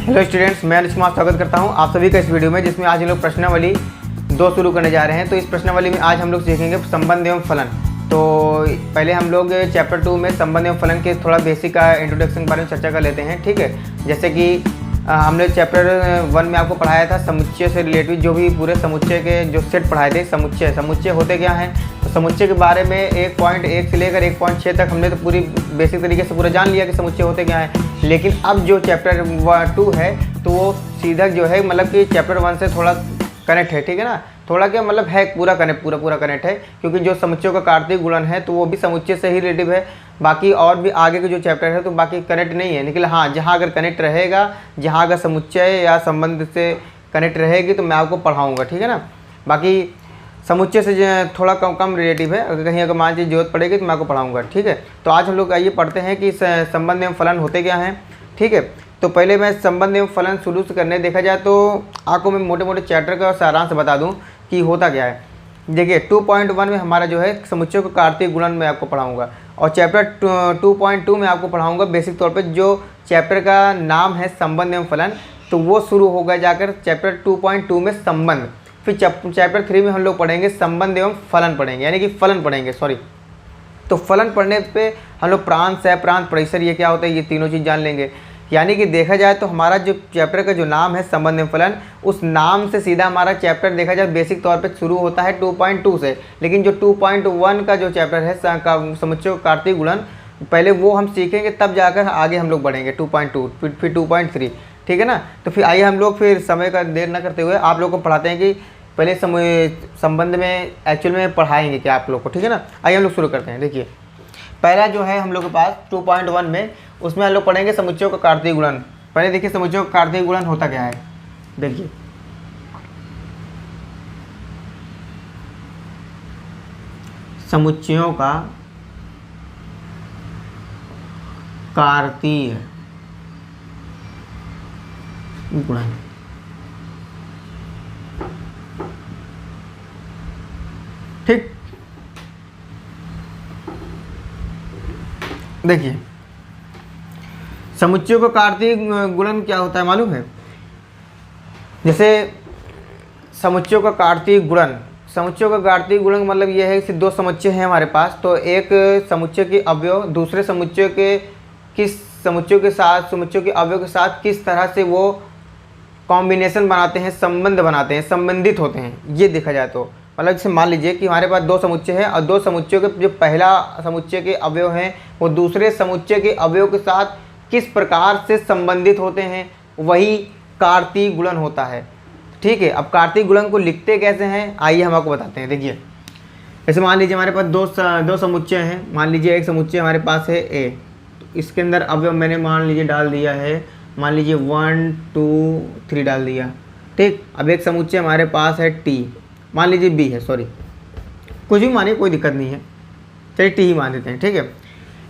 Hello students, मैं अनुज कुमार स्वागत करता हूं आप सभी का इस वीडियो में, जिसमें आज हम लोग प्रश्नावली 2 शुरू करने जा रहे हैं। तो इस प्रश्नावली में आज हम लोग सीखेंगे संबंध एवं फलन। तो पहले हम लोग चैप्टर 2 में संबंध एवं फलन के थोड़ा बेसिक का इंट्रोडक्शन के बारे में चर्चा कर लेते हैं, ठीक है। जैसे कि हमने चैप्टर 1 में आपको पढ़ाया था समुच्चय से रिलेटेड, जो भी पूरे समुच्चय के जो सेट पढ़ाए थे। समुच्चय होते क्या हैं, तो समुच्चय के बारे में 1.1 से लेकर 1.6 तक हमने तो पूरी बेसिक तरीके से पूरा जान लिया कि समुच्चय होते क्या हैं। लेकिन अब जो चैप्टर 2 है तो वो सीधा जो है मतलब कि चैप्टर 1 से थोड़ा कनेक्ट है, ठीक है ना। थोड़ा क्या मतलब है, पूरा कनेक्ट है, क्योंकि जो समुच्चयों का कार्तीय गुणन है तो वो भी समुच्चय से ही रिलेटिव है। बाकी और भी आगे के जो चैप्टर है तो बाकी कनेक्ट नहीं है, लेकिन हाँ, जहाँ अगर कनेक्ट रहेगा, जहाँ अगर समुच्चय या संबंध से कनेक्ट रहेगी तो मैं आपको पढ़ाऊँगा, ठीक है ना। बाकी समुच्चय से थोड़ा कम रिलेटिव है, अगर कहीं मान लीजिए जरूरत पड़ेगी तो मैं आपको पढ़ाऊँगा, ठीक है। तो आज हम लोग आइए पढ़ते हैं कि संबंध एवं फलन होते क्या हैं, ठीक है। तो पहले मैं संबंध एवं फलन शुरू से करने देखा जाए तो आपको मैं मोटे मोटे चैप्टर का सारांश बता दूं कि होता क्या है। देखिए 2.1 में हमारा जो है समुच्चयों का कार्तीय गुणन मैं आपको पढ़ाऊंगा, और चैप्टर 2.2 में आपको पढ़ाऊंगा बेसिक तौर पे जो चैप्टर का नाम है संबंध एवं फलन, तो वो शुरू होगा जाकर चैप्टर 2.2 में संबंध। फिर चैप्टर 3 में हम लोग पढ़ेंगे संबंध एवं फलन पढ़ेंगे, यानी कि फलन पढ़ेंगे, सॉरी। तो फलन पढ़ने पे हम लोग प्रांत, प्रांत, परिसर, ये क्या होता है, ये तीनों चीज़ जान लेंगे। यानी कि देखा जाए तो हमारा जो चैप्टर का जो नाम है संबंध एवं फलन, उस नाम से सीधा हमारा चैप्टर देखा जाए बेसिक तौर पे शुरू होता है 2.2 से। लेकिन जो 2.1 का जो चैप्टर है समुच्चय कार्तीय गुणन, पहले वो हम सीखेंगे, तब जाकर आगे हम लोग बढ़ेंगे 2.2 फिर 2.3, ठीक है ना। तो फिर आइए हम लोग फिर समय का देर न करते हुए आप लोग को पढ़ाते हैं कि पहले संबंध में एक्चुअल में पढ़ाएंगे क्या आप लोग को, ठीक है ना। आइए हम लोग शुरू करते हैं। देखिए पहला जो है हम लोग के पास 2.1 में, उसमें हम लोग पढ़ेंगे समुच्चयों का कार्तीय गुणन। पहले देखिए समुच्चयों का कार्तीय गुणन होता क्या है। देखिए समुच्चयों का कार्तीय गुणन, ठीक। देखिए समुच्चयों का कार्तीय गुणन क्या होता है मालूम है। जैसे समुच्चयों का कार्तीय गुणन, समुच्चयों का कार्तीय गुणन मतलब ये है कि 2 समुच्चय हैं हमारे पास, तो एक समुच्चय के अवयव दूसरे समुच्चय के अवयव के साथ किस तरह से वो कॉम्बिनेशन बनाते हैं, संबंध बनाते हैं, संबंधित होते हैं, ये देखा जाए तो। मतलब जैसे मान लीजिए कि हमारे पास 2 समुच्चय हैं और 2 समुच्चयों के जो पहला समुच्चय के अवयव हैं वो दूसरे समुच्चय के अवयव के साथ किस प्रकार से संबंधित होते हैं, वही कार्तीय गुणन होता है, ठीक है। अब कार्तीय गुणन को लिखते कैसे हैं, आइए हम आपको बताते हैं। देखिए जैसे मान लीजिए हमारे पास दो समुच्चय हैं। मान लीजिए एक समुच्चय हमारे पास है ए, तो इसके अंदर अवयव मैंने मान लीजिए डाल दिया है, मान लीजिए 1 2 3 डाल दिया, ठीक। अब एक समुच्चय हमारे पास है टी, मान लीजिए बी है, सॉरी कुछ भी मानिए, कोई दिक्कत नहीं है, चलिए टी ही मान देते हैं, ठीक है।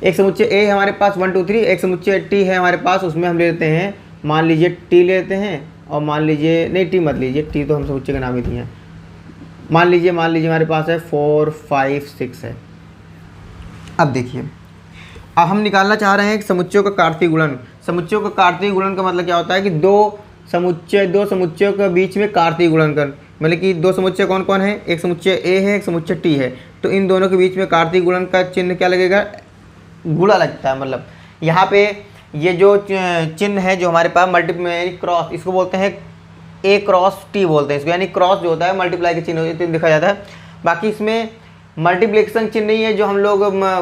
एक समुच्चय ए है हमारे पास 1 2 3, एक समुच्चय टी है हमारे पास, उसमें हम ले लेते हैं, मान लीजिए टी लेते हैं, और मान लीजिए नहीं टी मत लीजिए, टी तो हम समुच्चय का नाम ही दिए हैं। मान लीजिए हमारे पास है 4 5 6 है। अब देखिए अब हम निकालना चाह रहे हैं कि समुच्चयों का कार्तीय गुणन। समुच्चयों का कार्तीय गुणन का मतलब क्या होता है कि दो समुच्चयों के बीच में कार्तीय गुणन कर, मतलब कि 2 समुच्चय कौन कौन है, एक समुच्चय ए है, एक समुच्चय टी है, तो इन दोनों के बीच में कार्तीय गुणन का चिन्ह क्या लगेगा, गुणा लगता है। मतलब यहाँ पे ये जो चिन्ह है जो हमारे पास क्रॉस, इसको बोलते हैं ए क्रॉस टी बोलते हैं इसको, यानी क्रॉस जो होता है मल्टीप्लाई के चिन्ह होते हैं, देखा जाता है। बाकी इसमें मल्टीप्लिकेशन चिन्ह नहीं है जो हम लोग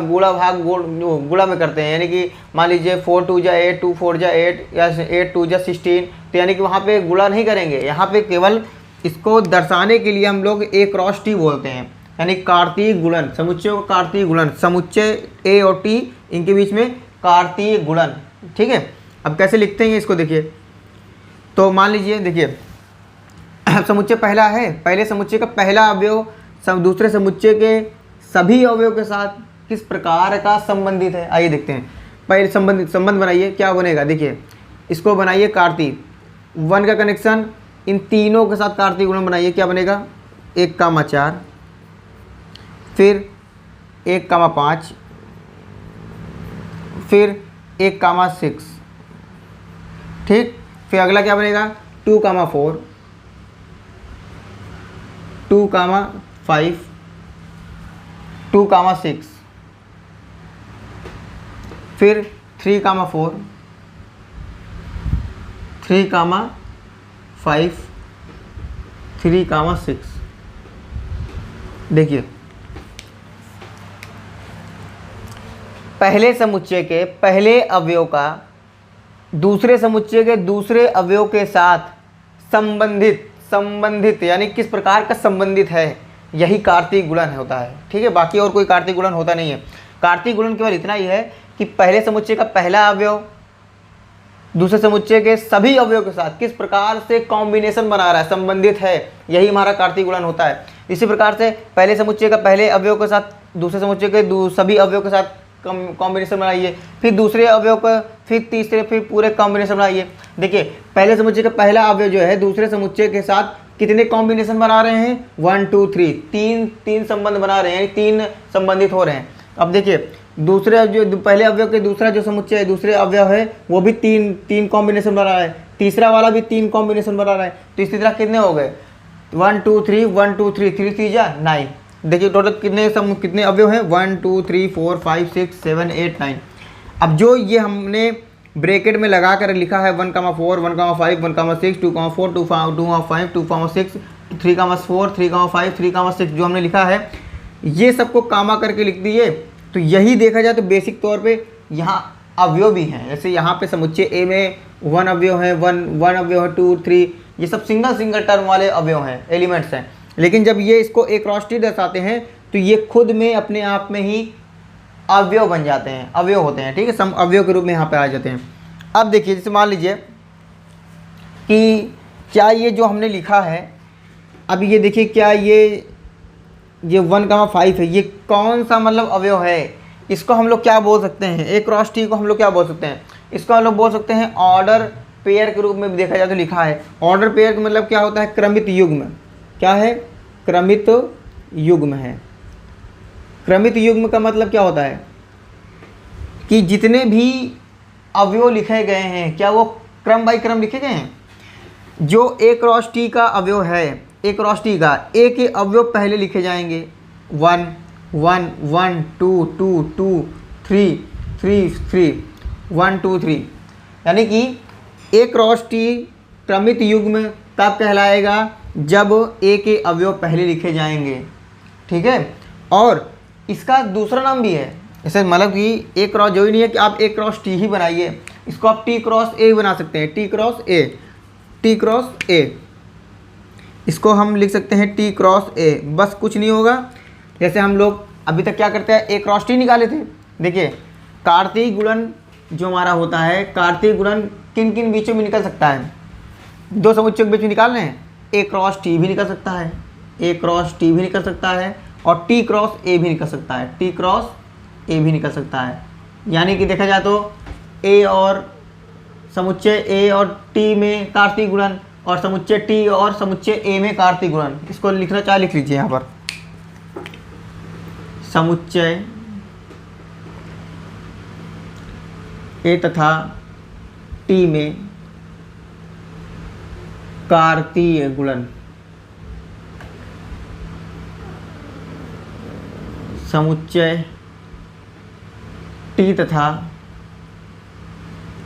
गुणा में करते हैं, यानी कि मान लीजिए 4 2 जा 8, 2 4 जा 8 या 8 2 जा 16, तो यानी कि वहाँ पे गुणा नहीं करेंगे। यहाँ पे केवल इसको दर्शाने के लिए हम लोग ए क्रॉस टी बोलते हैं, यानी कार्तीय गुणन, समुच्चयों का कार्तीय गुणन, समुच्चय ए और टी इनके बीच में कार्तीय गुणन, ठीक है। अब कैसे लिखते हैं इसको, देखिए तो मान लीजिए, देखिए समुच्चय पहला है, पहले समुच्चय का पहला अवयव दूसरे समुच्चय के सभी अवयव के साथ किस प्रकार का संबंधित है, आइए देखते हैं। पहले संबंध बनाइए, क्या बनेगा, देखिए इसको बनाइए कार्तीय 1 का कनेक्शन, इन तीनों के साथ कार्तीय गुणन बनाइए, क्या बनेगा 1,4, फिर 1,5, फिर 1,6, ठीक। फिर अगला क्या बनेगा 2,4, 2,5, 2,6, फिर 3,4, 3,5, 3,6। देखिए पहले समुच्चय के पहले अवयव का दूसरे समुच्चय के दूसरे अवयव के साथ संबंधित यानी किस प्रकार का संबंधित है, यही कार्तीय गुणन होता है। ठीक है, बाकी और कोई कार्तीय गुणन होता नहीं है। कार्तीय गुणन केवल इतना ही है कि पहले समुच्चय का पहला अवयव दूसरे समुच्चय के सभी अवयव के साथ किस प्रकार से कॉम्बिनेशन बना रहा है, संबंधित है, यही हमारा कार्तीय गुणन होता है। इसी प्रकार से पहले समुच्चय का पहले अवयव के साथ दूसरे समुच्चय के सभी अवयव के साथ कॉम्बिनेशन बनाइए, फिर दूसरे अवयव पर, फिर तीसरे, फिर पूरे कॉम्बिनेशन बनाइए। देखिए पहले समुच्चय का पहला अवयव जो है दूसरे समुच्चय के साथ कितने कॉम्बिनेशन बना रहे हैं, 1 2 3, तीन संबंध बना रहे हैं, 3 संबंधित हो रहे हैं। अब देखिए दूसरे जो पहले अवयव के दूसरा जो समुच्चय है दूसरे अवयव है वो भी तीन कॉम्बिनेशन बना रहा है, तीसरा वाला भी 3 कॉम्बिनेशन बना रहा है। तो इसी तरह कितने हो गए 1 2 3, 1 2 3, 3 3 जा 9। देखिए टोटल कितने अवयव हैं 1 2 3 4 5 6 7 8 9। अब जो ये हमने ब्रैकेट में लगा कर लिखा है 1,4, 1,5, 1,6, 2,4, 2,5, 2,6, 3,4, 3,5, 3,6 जो हमने लिखा है ये सबको कामा करके लिख दिए। तो यही देखा जाए तो बेसिक तौर पे यहाँ अवयव भी हैं। जैसे यहाँ पे समुच्चय ए में 1 अवयव है, 1 अवयव है, 2 3, ये सब सिंगल टर्म वाले अवयव हैं, एलिमेंट्स हैं। लेकिन जब ये इसको एक क्रॉस-टी दर्शाते हैं तो ये खुद में अपने आप में ही अवयव बन जाते हैं, अवयव होते हैं। ठीक है, सम अवयव के रूप में यहाँ पे आ जाते हैं। अब देखिए जैसे मान लीजिए कि क्या ये जो हमने लिखा है, अब ये देखिए क्या ये 1,5 है, ये कौन सा मतलब अवयव है, इसको हम लोग क्या बोल सकते हैं, एक क्रॉस टी को हम लोग क्या बोल सकते हैं, इसको हम लोग बोल सकते हैं ऑर्डर पेयर के रूप में भी देखा जाए तो लिखा है। ऑर्डर पेयर का मतलब क्या होता है, क्रमित युग्म। क्या है, क्रमित युग्म है। क्रमित युग्म का मतलब क्या होता है कि जितने भी अवयव लिखे गए हैं क्या वो क्रम बाई क्रम लिखे गए हैं। जो ए क्रॉस टी का अवयव है, ए क्रॉस टी का ए के अवयव पहले लिखे जाएंगे 1 1 1 2 2 2 3 3 3 1 2 3, यानी कि ए क्रॉस टी क्रमित युग्म तब कहलाएगा जब ए के अवयव पहले लिखे जाएंगे। ठीक है, और इसका दूसरा नाम भी है, ऐसे मतलब कि ए क्रॉस जो ही नहीं है कि आप ए क्रॉस टी ही बनाइए, इसको आप टी क्रॉस ए बना सकते हैं, टी क्रॉस ए, टी क्रॉस ए, इसको हम लिख सकते हैं टी क्रॉस ए। बस कुछ नहीं होगा, जैसे हम लोग अभी तक क्या करते हैं, ए क्रॉस टी निकाले थे। देखिए कार्तीय गुणन जो हमारा होता है, कार्तीय गुणन किन किन बीचों में निकल सकता है, 2 समुच्चयों के बीच में निकाल रहे हैं, ए क्रॉस टी भी निकल सकता है, ए क्रॉस टी भी निकल सकता है, और टी क्रॉस ए भी निकल सकता है, टी क्रॉस ए भी निकल सकता है। यानी कि देखा जाए तो ए और समुच्चय ए और टी में कार्तीय गुणन, और समुच्चय टी और समुच्चय ए में कार्तीय गुणन। इसको लिखना चाहे लिख लीजिए यहाँ पर, समुच्चय ए तथा टी में कार्तीय गुणन, समुच्चय टी तथा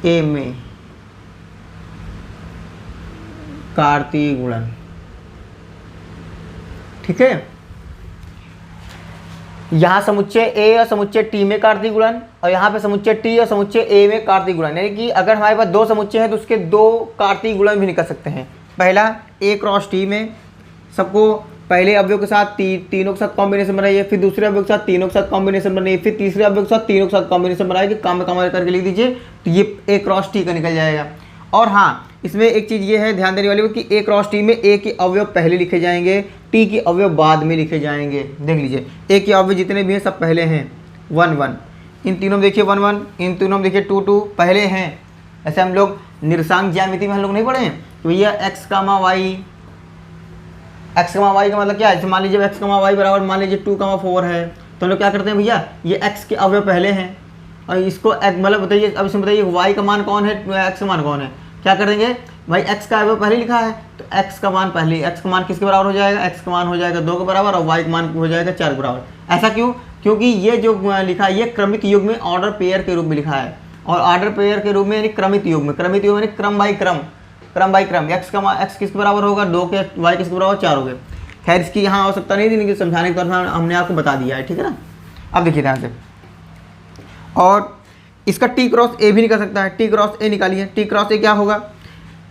ए में कार्तीय गुणन। ठीक है, यहाँ समुच्चय ए और समुच्चय टी में कार्तीय गुणन, और यहाँ पे समुच्चय टी और समुच्चय ए में कार्तीय गुणन। यानी कि अगर हमारे पास 2 समुच्चय हैं तो उसके 2 कार्तीय गुणन भी निकल सकते हैं। पहला ए क्रॉस टी में सबको पहले अवयव के साथ तीनों के साथ कॉम्बिनेशन बनाइए, फिर दूसरे अवयव के साथ तीनों के साथ कॉम्बिनेशन बनाइए, फिर तीसरे अवयव के साथ तीनों के साथ कॉम्बिनेशन बनाइए, काम करके लिख दीजिए, तो ये ए क्रॉस टी का निकल जाएगा। और हाँ, इसमें एक चीज़ ये है ध्यान देने वाली कि ए क्रॉस टी में ए के अवयव पहले लिखे जाएंगे, टी के अवयव बाद में लिखे जाएंगे। देख लीजिए ए के अवयव जितने भी हैं सब पहले हैं 1 1, इन तीनों में देखिए 1 1, इन तीनों में देखिए 2 2 पहले हैं। ऐसे हम लोग निर्देशांक ज्यामिति में हम लोग नहीं पढ़े हैं तो भैया x, y का मतलब क्या है, जैसे मान लीजिए x, y बराबर मान लीजिए 2,4 है, तो हम लोग क्या करते हैं भैया, ये x के अवयव पहले हैं और इसको मतलब बताइए, अब इसमें बताइए y का मान कौन है, x का मान कौन है, क्या कर देंगे, भाई x का अवयव पहले लिखा है तो x का मान पहले, x का मान किसके बराबर हो जाएगा, x का मान हो जाएगा 2 के बराबर और y का मान हो जाएगा 4 के बराबर। ऐसा क्यों? क्योंकि ये जो लिखा है ये क्रमिक युग्म में ऑर्डर पेयर के रूप में लिखा है, और ऑर्डर पेयर के रूप में यानी क्रमिक युग्म में, क्रमिक युग्म यानी क्रम बाई क्रम, क्रम बाई क्रम। x किसके बराबर होगा 2 के, y किसके बराबर 4 हो गए। खैर इसकी यहाँ आवश्यकता नहीं थी, लेकिन समझाने के तौर पर हमने आपको बता दिया है, ठीक है ना। अब देखिए ध्यान से, और इसका टी क्रॉस ए भी निकल सकता है, टी क्रॉस ए निकालिए। टी क्रॉस ए क्या होगा,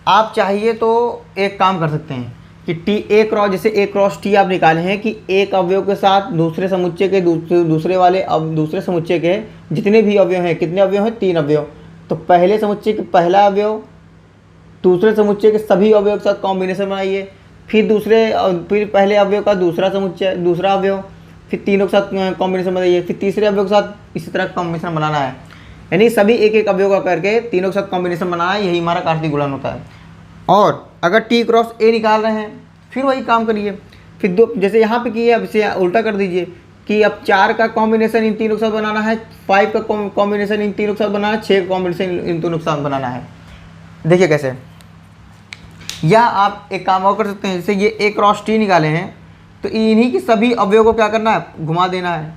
आप चाहिए तो एक काम कर सकते हैं कि टी ए क्रॉस, जैसे ए क्रॉस टी आप निकाले हैं कि एक अवयव के साथ दूसरे समुच्चय के दूसरे समुच्चय के जितने भी अवयव हैं, कितने अवयव हैं 3 अवयव, तो पहले समुच्चय के पहला अवयव दूसरे समुच्चय के सभी अवयव के साथ कॉम्बिनेशन बनाइए, फिर पहले अवयव का दूसरा अवयव, फिर तीनों के साथ कॉम्बिनेशन बनाइए, फिर तीसरे अवयव के साथ इसी तरह कॉम्बिनेशन बनाना है, यानी सभी एक एक अवयव का करके तीनों के साथ कॉम्बिनेशन बनाना है, यही हमारा कार्तीय गुणन होता है। और अगर टी क्रॉस ए निकाल रहे हैं फिर वही काम करिए, फिर 2 जैसे यहाँ पे किए अब इसे उल्टा कर दीजिए कि अब 4 का कॉम्बिनेशन इन तीनों के साथ बनाना है, 5 का कॉम्बिनेशन इन तीनों के साथ बनाना है, 6 का कॉम्बिनेशन इन तीनों के साथ बनाना है। देखिए कैसे, या आप एक काम और कर सकते हैं, जैसे ये ए क्रॉस टी निकाले हैं तो इन्हीं के सभी अवयव को क्या करना है, घुमा देना है,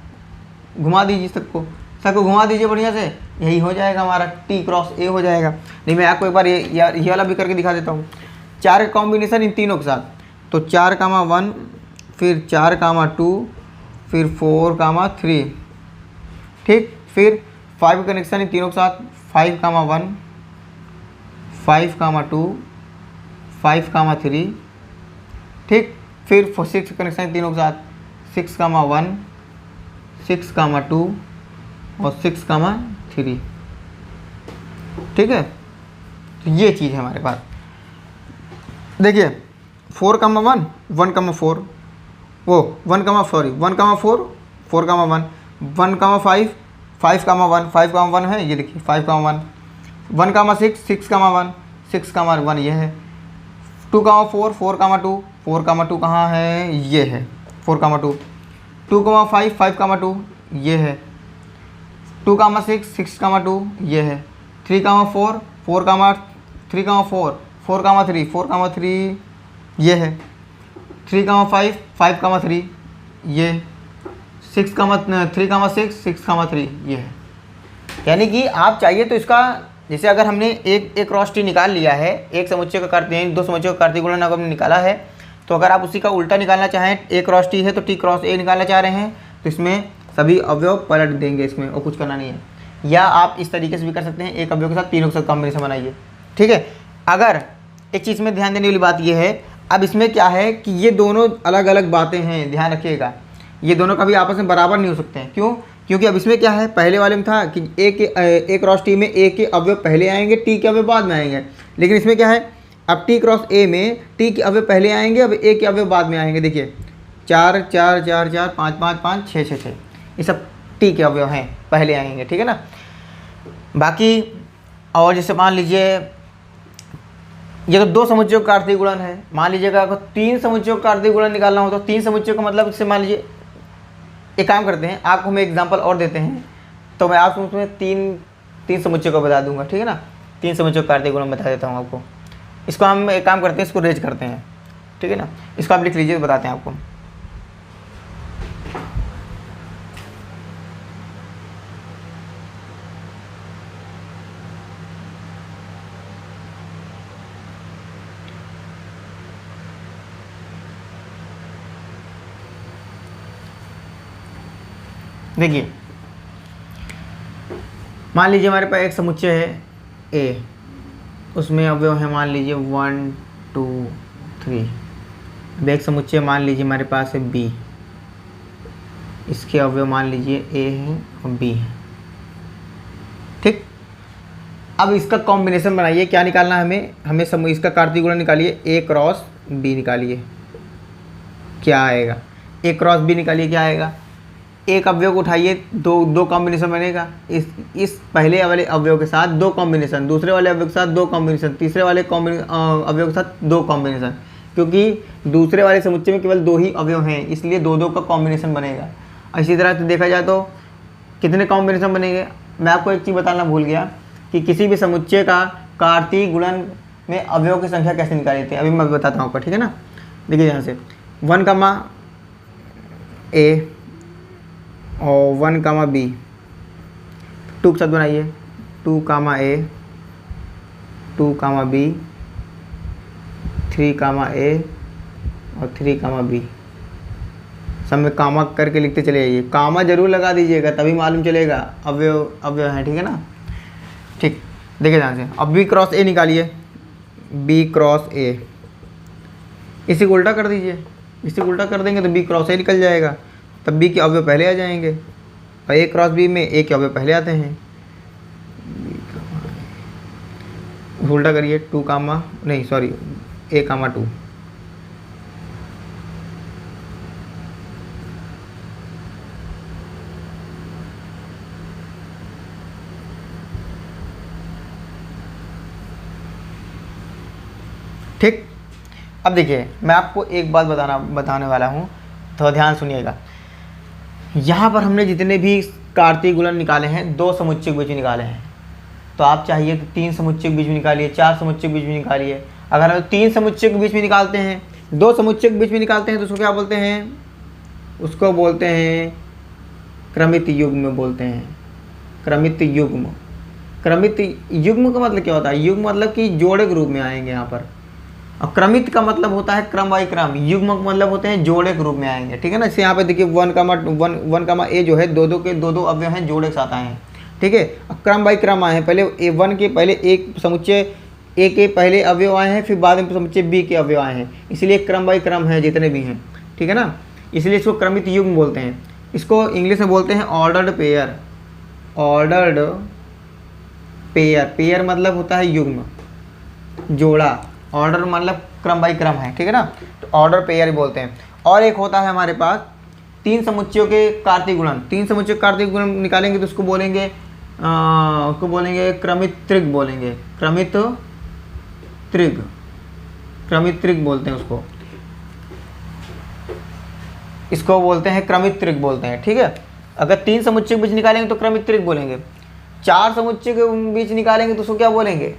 घुमा दीजिए सबको घुमा दीजिए बढ़िया से, यही हो जाएगा हमारा टी क्रॉस ए हो जाएगा। नहीं मैं आपको एक बार ये वाला भी करके दिखा देता हूँ। 4 का कॉम्बिनेशन इन तीनों के साथ, तो 4,1 फिर 4,2 फिर 4,3, ठीक, फिर 5 का कनेक्शन इन तीनों के साथ 5,1 5,2 5,3, ठीक, फिर 6 का कनेक्शन इन तीनों के साथ 6,1 6,2 और 6,3, ठीक है। तो ये चीज़ है हमारे पास। देखिए 4,1 1,4 वो 1,4 4,1 1,5 5,1 5,1 है, ये देखिए 5,1 1,6 6,1 6,1 ये है, 2,4 4,2 4,2 कहाँ है, ये है 4,2 2,5 5,2 ये है, 2,6 6,2 ये है, 3,4 4,3 4,3 ये है, 3,5 5,3 ये, 3,6 6,3 ये है। यानी कि आप चाहिए तो इसका, जैसे अगर हमने एक क्रॉस टी निकाल लिया है, एक समुच्चय का कार्तीय, 2 समुच्चय का कार्तीय गुणन अगर हमने निकाला है, तो अगर आप उसी का उल्टा निकालना चाहें, ए क्रॉस टी है तो टी क्रॉस ए निकालना चाह रहे हैं, तो इसमें सभी अवयव पलट देंगे इसमें, और कुछ करना नहीं है। या आप इस तरीके से भी कर सकते हैं, एक अवयव के साथ तीनों के साथ कॉम्बिनेशन बनाइए, ठीक है। अगर एक चीज़ में ध्यान देने वाली बात यह है, अब इसमें क्या है कि ये दोनों अलग अलग बातें हैं, ध्यान रखिएगा, ये दोनों कभी आपस में बराबर नहीं हो सकते हैं। क्यों? क्योंकि अब इसमें क्या है, पहले वाले में था कि ए क्रॉस टी में ए के अवयव पहले आएंगे, टी के अवयव बाद में आएंगे, लेकिन इसमें क्या है, अब टी क्रॉस ए में टी के अवयव पहले आएंगे, अब ए के अवयव बाद में आएंगे। देखिए 4 4 4 4 5 5 5 6 6 6 ये सब टी के अवयव हैं, पहले आएंगे, ठीक है ना। बाकी और जैसे मान लीजिए ये तो 2 समुच्चयों का कार्तीय गुणन है, मान लीजिएगा अगर 3 समुच्चयों का कार्तीय गुणन निकालना हो तो 3 समुच्चयों का मतलब, जैसे मान लीजिए एक काम करते हैं, आपको हम एग्जांपल और देते हैं, तो मैं आपको उसमें तीन समुच्चयों को बता दूंगा, ठीक है ना। 3 समुच्चयों का कार्तीय गुणन बता देता हूँ आपको। इसको हम एक काम करते हैं, इसको रेज करते हैं, ठीक है ना। इसको आप लिख लीजिए, बताते हैं आपको। देखिए मान लीजिए हमारे पास एक समुच्चय है ए, उसमें अवयव है मान लीजिए 1 2 3। अब एक समुच्चय मान लीजिए हमारे पास है बी, इसके अवयव मान लीजिए ए है और बी है, ठीक। अब इसका कॉम्बिनेशन बनाइए, क्या निकालना है हमें इसका कार्तीय गुणन निकालिए, ए क्रॉस बी निकालिए, क्या आएगा, ए क्रॉस बी निकालिए, क्या आएगा। एक अवयव को उठाइए, दो कॉम्बिनेशन बनेगा, इस पहले वाले अवयव के साथ 2 कॉम्बिनेशन, दूसरे वाले अवयव के साथ 2 कॉम्बिनेशन, तीसरे वाले अवयव के साथ 2 कॉम्बिनेशन, क्योंकि दूसरे वाले समुच्चय में केवल 2 ही अवयव हैं, इसलिए 2 का कॉम्बिनेशन बनेगा। इसी तरह से देखा जाए तो कितने कॉम्बिनेशन बनेंगे। मैं आपको एक चीज़ बताना भूल गया कि किसी भी समुच्चय का कार्तीय गुणन में अवयव की संख्या कैसे निकाली थी, अभी मैं बताता हूँ आपको, ठीक है ना। देखिए यहाँ से 1 कामा ए और 1 कामा बी, 2 के साथ बनाइए, 2 कामा ए, 2 कामा बी, 3 कामा ए और 3 कामा बी, सब में कामा करके लिखते चले जाइए। कामा जरूर लगा दीजिएगा तभी मालूम चलेगा अवयव अवयव है, ठीक है ना। ठीक, देखिए ध्यान से, अब बी क्रॉस ए निकालिए, बी क्रॉस ए, इसी को उल्टा कर दीजिए, इसी को उल्टा कर देंगे तो बी क्रॉस ए निकल जाएगा, तब बी के अवयव पहले आ जाएंगे, और ए क्रॉस बी में ए के अवयव पहले आते हैं। उल्टा करिए, 2 कामा नहीं सॉरी ए कामा 2, ठीक। अब देखिए मैं आपको एक बात बताने वाला हूँ, थोड़ा ध्यान सुनिएगा। यहाँ पर हमने जितने भी कार्तीय गुणन निकाले हैं 2 समुच्चय के बीच में निकाले हैं, तो आप चाहिए तो 3 समुच्चय के बीच में निकालिए, 4 समुच्चय के बीच में निकालिए। अगर हम 3 समुच्चय के बीच में निकालते हैं, 2 समुच्चय के बीच में निकालते हैं तो उसको क्या बोलते हैं, उसको बोलते हैं क्रमित युग्म बोलते हैं, क्रमित युग्म। क्रमित युग्म का मतलब क्या होता है, युग्म मतलब कि जोड़े के रूप में आएंगे यहाँ पर, और क्रमित का मतलब होता है क्रम बाई क्रम, युग्म का मतलब होते हैं जोड़े के रूप में आएंगे, ठीक है ना। इसे यहाँ पे देखिए 1 कामा ए जो है 2 के 2 अवयव हैं, जोड़े के साथ आए हैं, ठीक है। क्रम बाई क्रम आए हैं, पहले A1 के पहले एक समुच्चय ए के पहले अवयव आए हैं, फिर बाद में समुच्चय बी के अवयव आए हैं, इसलिए क्रम बाई क्रम है जितने भी हैं, ठीक है ना। इसलिए इसको क्रमित युग्म बोलते हैं। इसको इंग्लिश में बोलते हैं ordered pair, ordered pair. Pair मतलब होता है युग्म, जोड़ा, ऑर्डर मतलब क्रम बाई क्रम है, ठीक है ना, तो ऑर्डर पेयर बोलते हैं। और एक होता है हमारे पास 3 समुच्चयों के कार्तीय गुणन, 3 समुच्चय कार्तीय गुणन निकालेंगे तो उसको बोलेंगे क्रमित त्रिक बोलेंगे, क्रमित त्रिक बोलते हैं उसको, इसको बोलते हैं क्रमित त्रिक बोलते हैं, ठीक है। अगर 3 समुच्चय के बीच निकालेंगे तो क्रमित त्रिक बोलेंगे, 4 समुच्चय के बीच निकालेंगे तो उसको क्या बोलेंगे,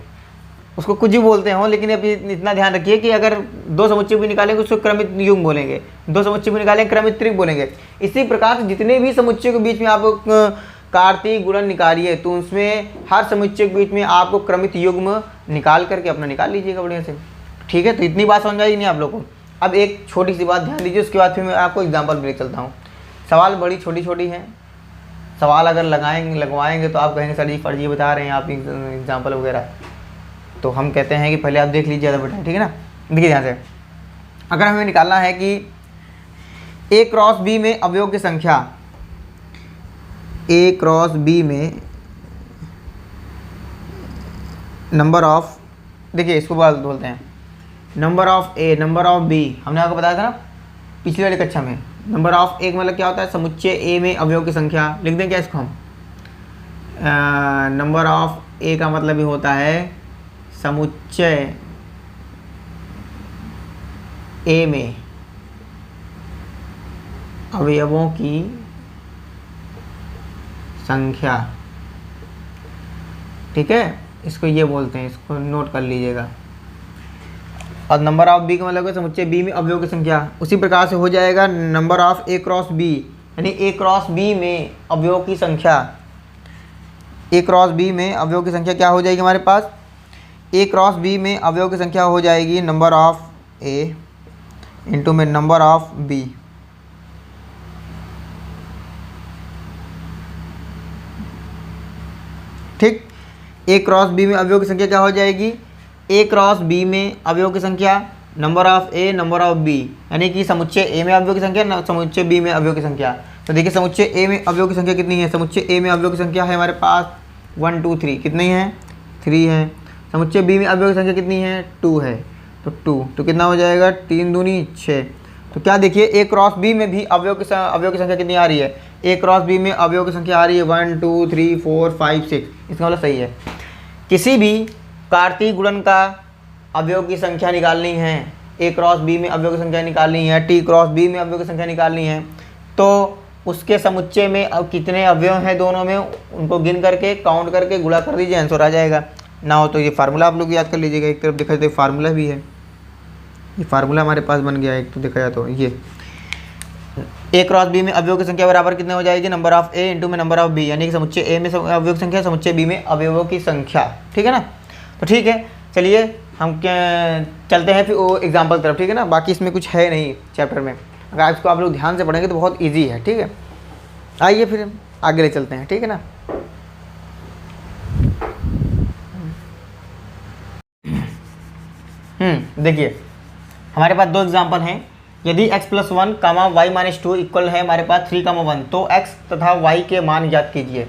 उसको कुछ ही बोलते हो, लेकिन अभी इतना ध्यान रखिए कि अगर 2 समुच्चय भी निकालेंगे उसको क्रमित युग्म बोलेंगे, 2 समुच्चय भी निकालेंगे क्रमित त्रिक बोलेंगे। इसी प्रकार से जितने भी समुच्चय के बीच में आप कार्तीय गुणन निकालिए तो उसमें हर समुच्चय के बीच में आपको क्रमित युग्म निकाल करके अपना निकाल लीजिएगा बढ़िया से, ठीक है। तो इतनी बात समझ आई नहीं आप लोगों को। अब एक छोटी सी बात ध्यान दीजिए, उसके बाद फिर मैं आपको एग्जाम्पल भी चलता हूँ। सवाल बड़ी छोटी हैं, सवाल अगर लगवाएंगे तो आप कहेंगे सर जी फर्जी बता रहे हैं आप एग्जाम्पल वगैरह, तो हम कहते हैं कि पहले आप देख लीजिए ज़्यादा बेटा, ठीक है ना। देखिए ध्यान से, अगर हमें निकालना है कि ए क्रॉस बी में अवयव की संख्या, ए क्रॉस बी में नंबर ऑफ, देखिए इसको बोलते हैं number of A, number of B, हमने आपको बताया था ना पिछले वाली कक्षा में। नंबर ऑफ ए मतलब क्या होता है, समुच्चय ए में अवयव की संख्या, लिख दें क्या इसको हम, नंबर ऑफ ए का मतलब ही होता है समुच्चय ए में अवयवों की संख्या, ठीक है, इसको ये बोलते हैं, इसको नोट कर लीजिएगा। और नंबर ऑफ बी का मतलब है समुच्चय बी में अवयवों की संख्या। उसी प्रकार से हो जाएगा number of A cross B, यानी ए क्रॉस बी में अवयवों की संख्या, ए क्रॉस बी में अवयवों की संख्या क्या हो जाएगी हमारे पास, ए क्रॉस बी में अवयवों की संख्या हो जाएगी नंबर ऑफ ए इंटू में नंबर ऑफ बी, ठीक। ए क्रॉस बी में अवयवों की संख्या क्या हो जाएगी, ए क्रॉस बी में अवयवों की संख्या number of A number of B, यानी कि समुच्चय ए में अवयवों की संख्या समुच्चय बी में अवयवों की संख्या। तो देखिए समुच्चय ए में अवयवों की संख्या कितनी है, समुच्चय ए में अवयवों की संख्या है हमारे पास 1 2 3, कितनी है 3 है। समुच्चय बी में अवयवों की संख्या कितनी है 2 है, तो 2, तो कितना हो जाएगा 3 दूनी 6। तो क्या देखिए ए क्रॉस बी में भी अवयव की संख्या कितनी आ रही है, ए क्रॉस बी में अवयव की संख्या आ रही है 1 2 3 4 5 6, इसका मतलब सही है। किसी भी कार्तीय गुणन का अवयव की संख्या निकालनी है, ए क्रॉस बी में अवयव की संख्या निकालनी है, टी क्रॉस बी में अवयव की संख्या निकालनी है, तो उसके समुच्चय में अब कितने अवयव हैं दोनों में, उनको गिन करके काउंट करके गुणा कर दीजिए, आंसर आ जाएगा। ना हो तो ये फार्मूला आप लोग याद कर लीजिएगा। एक तरफ देखा जाए तो फार्मूला भी है, ये फार्मूला हमारे पास बन गया है एक तो देखा जाए तो ये ए क्रॉस बी में अवयवों की संख्या बराबर कितने हो जाएगी, नंबर ऑफ ए इंटू में नंबर ऑफ बी, यानी कि समुच्चय ए में अवयवों की संख्या, समुच्चय बी में अवयवों की संख्या। ठीक है ना। तो ठीक है, चलिए हम चलते हैं फिर वो एग्जाम्पल तरफ। ठीक है ना। बाकी इसमें कुछ है नहीं चैप्टर में, अगर इसको आप लोग ध्यान से पढ़ेंगे तो बहुत ईजी है। ठीक है, आइए फिर आगे ले चलते हैं। ठीक है ना। देखिए हमारे पास दो एग्जाम्पल हैं। यदि x plus 1 comma y minus 2 equal है हमारे पास 3 कामा 1, तो x तथा y के मान ज्ञात कीजिए।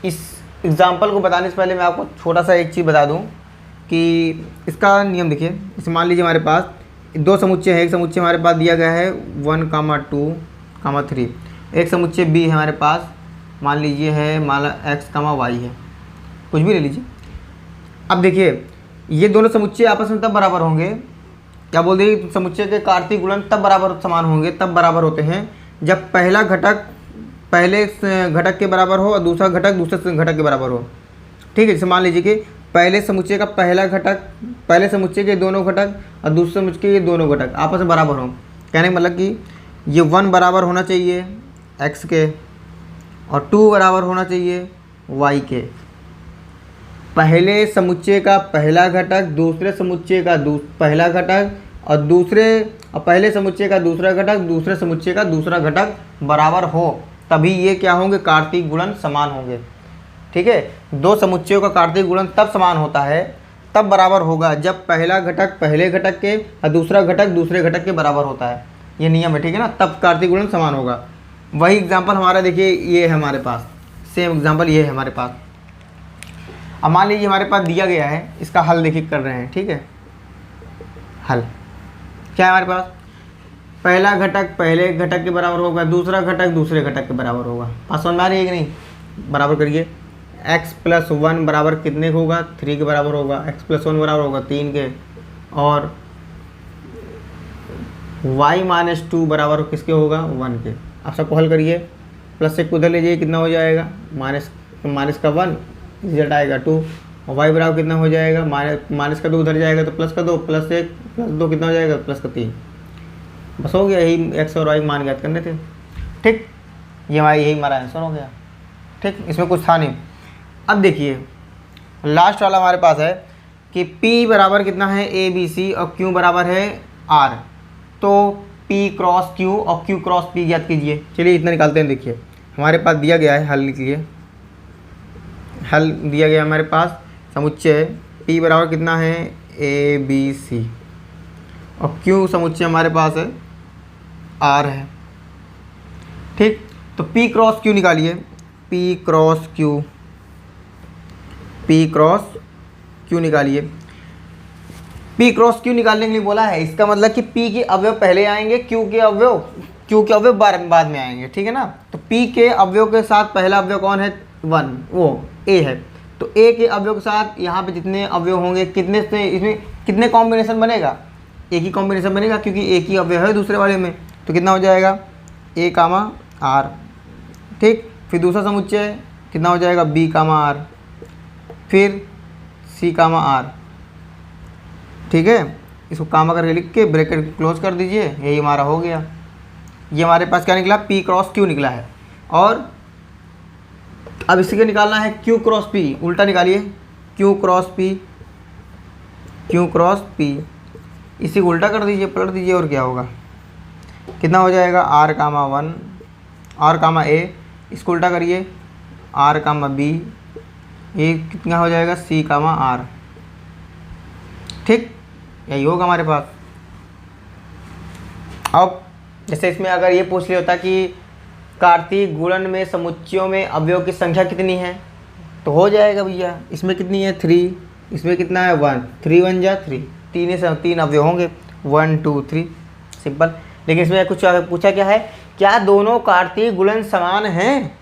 इस एग्जाम्पल को बताने से पहले मैं आपको छोटा सा एक चीज़ बता दूं कि इसका नियम देखिए। इसे मान लीजिए हमारे पास दो समुच्चय है, एक समुच्चय हमारे पास दिया गया है 1 कामा 2 कामा 3, एक समुच्चय b है हमारे पास, मान लीजिए है माला x कामा y है, कुछ भी ले लीजिए। अब देखिए ये दोनों समुच्चय आपस में तब बराबर होंगे, क्या बोल दिए, समुच्चय के कार्तीय गुणन तब बराबर समान होंगे, तब बराबर होते हैं जब पहला घटक पहले घटक के बराबर हो और दूसरा घटक दूसरे घटक के बराबर हो। ठीक है, जैसे मान लीजिए कि पहले समुच्चय का पहला घटक, पहले समुच्चय के दोनों घटक और दूसरे समुच्चय के दोनों घटक आपस में बराबर हो। कहने का मतलब कि ये 1 बराबर होना चाहिए x के और 2 बराबर होना चाहिए y के। पहले समुच्चय का पहला घटक दूसरे समुच्चय का पहला घटक और पहले समुच्चय का दूसरा घटक दूसरे समुच्चय का दूसरा घटक बराबर हो, तभी ये क्या होंगे, कार्तीय गुणन समान होंगे। ठीक है, दो समुच्चयों का कार्तीय गुणन तब समान होता है, तब बराबर होगा जब पहला घटक पहले घटक के और दूसरा घटक दूसरे घटक के बराबर होता है। ये नियम है। ठीक है ना, तब कार्तीय गुणन समान होगा। वही एग्जाम्पल हमारा देखिए ये है हमारे पास, सेम एग्जाम्पल ये है हमारे पास। अब मान लीजिए हमारे पास दिया गया है, इसका हल देखिए कर रहे हैं। ठीक है, हल क्या है हमारे पास, पहला घटक पहले घटक के बराबर होगा, दूसरा घटक दूसरे घटक के बराबर होगा। पास समझ में आ रही है कि नहीं, बराबर करिए। x प्लस 1 बराबर कितने का होगा, 3 के बराबर होगा। x प्लस 1 बराबर होगा 3 के, और y माइनस 2 बराबर किसके होगा, 1 के। आप सबको हल करिए, प्लस से उधर ले जाइए, कितना हो जाएगा, माइनस का 1, रिजल्ट आएगा 2, और y बराबर कितना हो जाएगा, माइनस का 2 उधर जाएगा तो प्लस का 2, प्लस 1 प्लस 2 कितना हो जाएगा, प्लस का 3। बस हो गया, यही x और y मान ज्ञात करने थे। ठीक, यही हमारा आंसर हो गया। ठीक, इसमें कुछ था नहीं। अब देखिए लास्ट वाला हमारे पास है कि p बराबर कितना है ABC और q बराबर है R, तो p क्रॉस q और q क्रॉस p ज्ञात कीजिए। चलिए इतना निकालते हैं। देखिए हमारे पास दिया गया है, हल लिखिए। हल दिया गया हमारे पास समुच्चय p बराबर कितना है ABC और q समुच्चय हमारे पास है R है। ठीक, तो p क्रॉस q निकालिए, p क्रॉस q निकालिए। p क्रॉस q निकालने के लिए बोला है, इसका मतलब कि p के अवयव पहले आएंगे, q के अवयव बाद में आएंगे। ठीक है ना। तो p के अवयव के साथ पहला अवयव कौन है, 1, वो a है। तो a के अवयव के साथ यहाँ पे जितने अवयव होंगे, कितने से इसमें कितने कॉम्बिनेशन बनेगा, एक ही कॉम्बिनेशन बनेगा, क्योंकि एक ही अवयव है दूसरे वाले में। तो कितना हो जाएगा, a कामा r। ठीक, फिर दूसरा समुच्चय कितना हो जाएगा, b कामा r, फिर c कामा r। ठीक है, इसको कामा करके लिख के ब्रैकेट क्लोज कर दीजिए, यही हमारा हो गया। ये हमारे पास क्या निकला, p क्रॉस q निकला है। और अब इसी के निकालना है q क्रॉस p, उल्टा निकालिए, q क्रॉस p, इसी को उल्टा कर दीजिए, पलट दीजिए, और क्या होगा, कितना हो जाएगा, r comma 1, r comma a, इसको उल्टा करिए, r कामा b, ये कितना हो जाएगा, c कामा r। ठीक, यही होगा हमारे पास। अब जैसे इसमें अगर ये पूछ लिया होता कि कार्तीय गुणन में समुच्चयों में अवयव की संख्या कितनी है, तो हो जाएगा भैया, इसमें कितनी है 3, इसमें कितना है 1, 3 1 जा 3, 3 अवयव होंगे, 1 2 3, सिंपल। लेकिन इसमें कुछ पूछा क्या है, क्या दोनों कार्तीय गुणन समान हैं,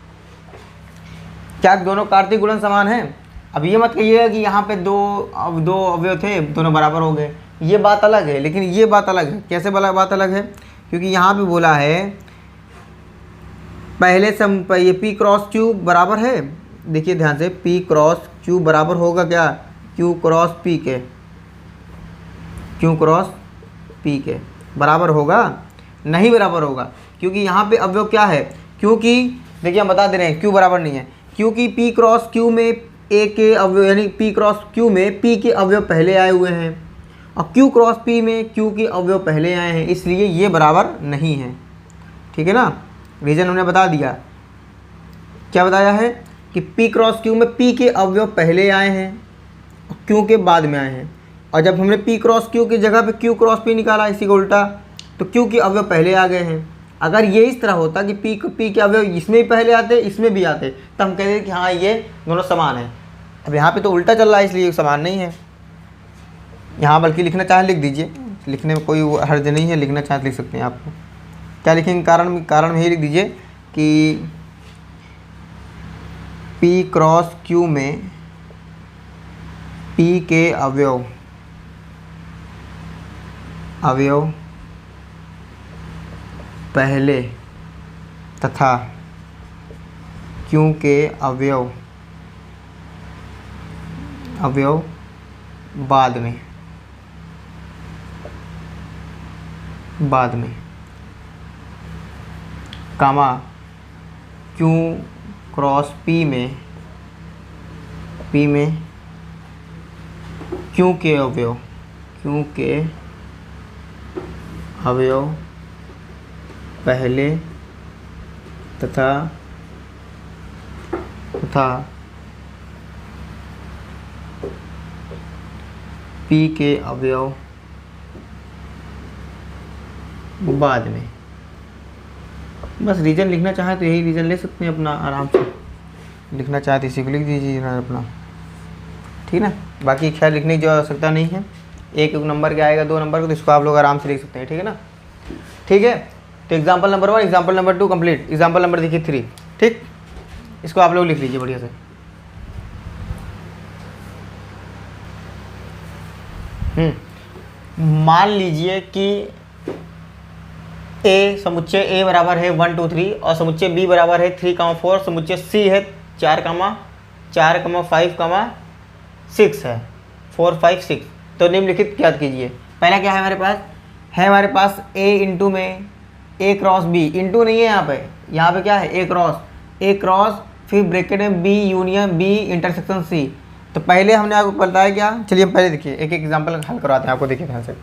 क्या दोनों कार्तीय गुणन समान हैं। अब ये मत कहिएगा कि यहाँ पे दो अवयव थे, दोनों बराबर हो गए, ये बात अलग है। लेकिन ये बात अलग है, कैसे बात अलग है, क्योंकि यहाँ पे बोला है पहले ये p क्रॉस q बराबर है। देखिए ध्यान से, p क्रॉस q बराबर होगा क्या, क्यू क्रॉस पी के, क्यू क्रॉस पी के बराबर होगा? नहीं बराबर होगा, क्योंकि यहाँ पे अवयव क्या है, क्योंकि देखिए हम बता दे रहे हैं क्यू बराबर नहीं है, क्योंकि पी क्रॉस क्यू में ए के अवयव यानी पी क्रॉस क्यू में पी के अवयव पहले आए हुए हैं और क्यू क्रॉस पी में क्यू के अवयव पहले आए हैं, इसलिए ये बराबर नहीं है। ठीक है ना, रीजन हमने बता दिया। क्या बताया है कि पी क्रॉस क्यू में पी के अवयव पहले आए हैं और क्यू के बाद में आए हैं, और जब हमने पी क्रॉस क्यू की जगह पे क्यू क्रॉस पी निकाला इसी को उल्टा, तो क्यू के अवयव पहले आ गए हैं। अगर ये इस तरह होता कि पी के अवयव इसमें भी पहले आते इसमें भी आते, तब हम कहते कि हाँ ये दोनों समान है। अब यहाँ पे तो उल्टा चल रहा है, इसलिए समान नहीं है। यहाँ बल्कि लिखना चाहे लिख दीजिए, लिखने में कोई हर्ज नहीं है, लिखना चाहे लिख सकते हैं। आपको क्या लिखेंगे, कारण में ही लिख दीजिए कि पी क्रॉस क्यू में पी के अवयव पहले तथा क्यू के अवयव बाद में कामा क्यू क्रॉस पी में क्यू के अवयव पहले तथा पी के अवयव बाद में। बस रीजन लिखना चाहे तो यही रीजन ले सकते हैं अपना, आराम से लिखना चाहे तो इसी को लिख दीजिए अपना। ठीक है ना, बाकी ख्याल लिखने की आवश्यकता नहीं है। एक नंबर का आएगा 2 नंबर का, तो इसको आप लोग आराम से लिख सकते हैं। ठीक है ना, ठीक है। तो example number 1, example number 2 complete, example number देखिए 3। ठीक, इसको आप लोग लिख लीजिए बढ़िया से। मान लीजिए कि ए समुच्चय ए बराबर है 1 2 3 और समुच्चय बी बराबर है 3 4, समुच्चय सी है 4 5 6 है, 4 5 6। तो निम्नलिखित ज्ञात कीजिए। पहला क्या है हमारे पास ए इंटू में ए क्रॉस बी, इंटू नहीं है यहाँ पे क्या है ए क्रॉस फिर ब्रैकेट में B union B intersection C. तो पहले हमने आपको बताया क्या, चलिए पहले देखिए एक एग्जाम्पल हल करवाते हैं आपको। देखिए ध्यान से,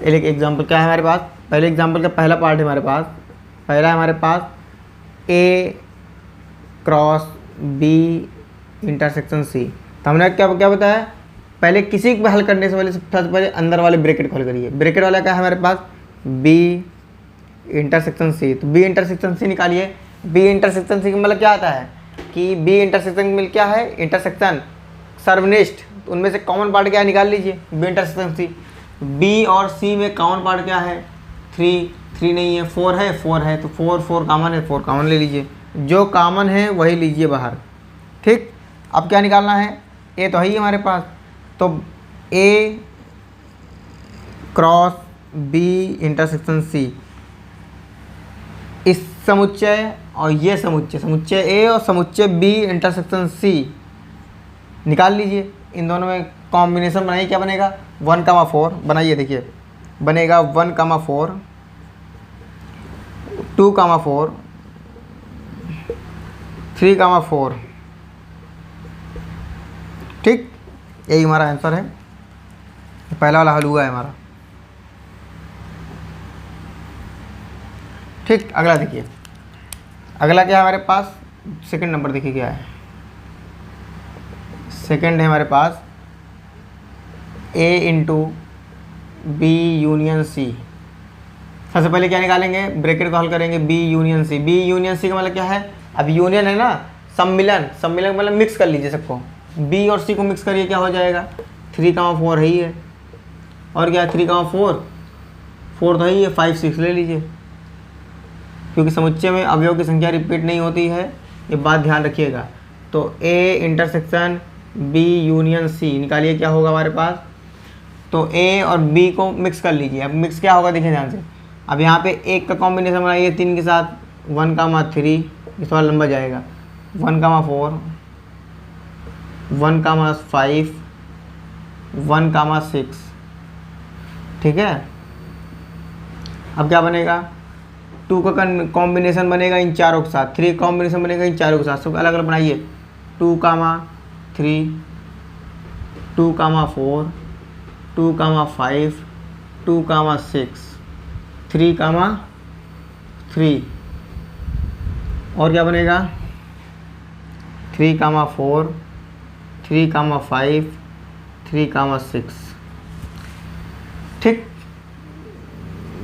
एक एग्जाम्पल क्या है हमारे पास, पहले एग्जाम्पल का पहला पार्ट है हमारे पास, पहला है हमारे पास ए क्रॉस बी इंटरसेक्शन सी। तो हमने क्या बताया, पहले किसी को हल करने से पहले अंदर वाले ब्रैकेट को हल करिए। ब्रैकेट वाला क्या है हमारे पास, बी इंटरसेक्शन सी। तो बी इंटरसेक्शन सी निकालिए। बी इंटरसेक्शन सी का मतलब क्या आता है कि बी इंटरसेक्शन में क्या है, इंटरसेक्शन सर्वनिष्ठ, उनमें से कॉमन पार्ट क्या है निकाल लीजिए। बी इंटरसेक्शन सी, बी और सी में कॉमन पार्ट क्या है, 3 नहीं है, 4 है तो 4 कॉमन है, 4 कॉमन ले लीजिए, जो कॉमन है वही लीजिए बाहर। ठीक, अब क्या निकालना है, ए तो है ही हमारे पास, तो ए क्रॉस बी इंटरसेक्शन सी, इस समुच्चय और ये समुच्चय ए और समुच्चय बी इंटरसेक्शन सी निकाल लीजिए। इन दोनों में कॉम्बिनेशन बनाइए, क्या बनेगा 1,4 बनाइए। देखिए बनेगा 1,4 2,4 3,4। ठीक, यही हमारा आंसर है, पहला वाला हल हुआ है हमारा। ठीक, अगला देखिए, अगला क्या है हमारे पास, सेकंड नंबर देखिए क्या है। सेकंड है हमारे पास A into B union C. सबसे पहले क्या निकालेंगे, ब्रैकेट को हल करेंगे, B union C. B union C का मतलब क्या है, अब यूनियन है ना, सम्मिलन का मतलब मिक्स कर लीजिए सबको, बी और सी को मिक्स करिए, क्या हो जाएगा 3,4 है ही है, और क्या है 3,4 4 तो है ही है, 5 6 ले लीजिए, क्योंकि समुच्चय में अवयव की संख्या रिपीट नहीं होती है, ये बात ध्यान रखिएगा। तो A intersection B union C निकालिए, क्या होगा हमारे पास, तो ए और बी को मिक्स कर लीजिए। अब मिक्स क्या होगा देखिए ध्यान से, अब यहाँ पे एक का कॉम्बिनेशन बनाइए 3 के साथ, 1,3 इस वाला लंबा जाएगा, 1,4 1,5 1,6। ठीक है, अब क्या बनेगा, 2 का कॉम्बिनेशन बनेगा इन चारों के साथ, 3 कॉम्बिनेशन बनेगा इन चारों के साथ, सब अलग अलग बनाइए। 2,3, 2,4, 2,5, 2,6, 3,3 और क्या बनेगा 3,4, 3,5, 3,6। ठीक,